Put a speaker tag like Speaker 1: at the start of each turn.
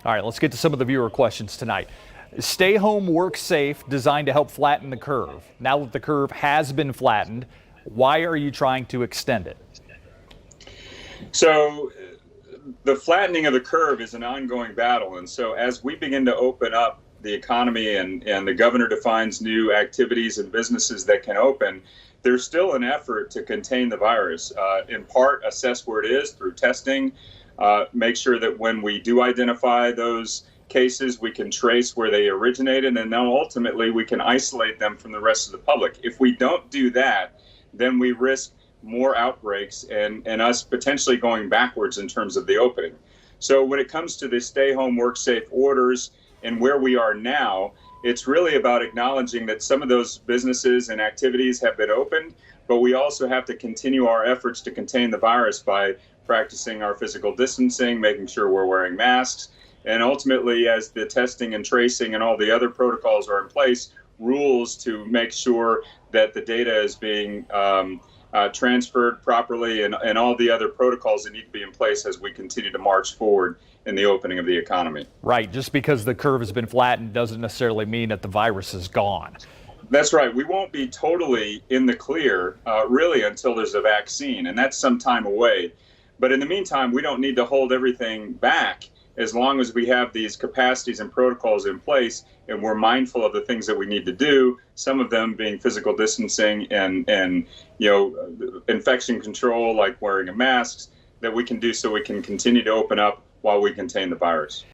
Speaker 1: All right, let's get to some of the viewer questions tonight. Stay home, work safe, designed to help flatten the curve. Now that the curve has been flattened, why are you trying to extend it?
Speaker 2: So the flattening of the curve is an ongoing battle. And so as we begin to open up the economy and the governor defines new activities and businesses that can open, there's still an effort to contain the virus. In part, assess where it is through testing, make sure that when we do identify those cases, we can trace where they originated, and then ultimately we can isolate them from the rest of the public. If we don't do that, then we risk more outbreaks and us potentially going backwards in terms of the opening. So when it comes to the stay home, work safe orders and where we are now, it's really about acknowledging that some of those businesses and activities have been opened, but we also have to continue our efforts to contain the virus by practicing our physical distancing, making sure we're wearing masks, and ultimately, as the testing and tracing and all the other protocols are in place, rules to make sure that the data is being transferred properly and all the other protocols that need to be in place as we continue to march forward in the opening of the economy.
Speaker 1: Right, just because the curve has been flattened doesn't necessarily mean that the virus is gone.
Speaker 2: That's right. We won't be totally in the clear really until there's a vaccine, and that's some time away. But in the meantime, we don't need to hold everything back as long as we have these capacities and protocols in place and we're mindful of the things that we need to do, some of them being physical distancing and infection control, like wearing a mask, that we can do so we can continue to open up while we contain the virus.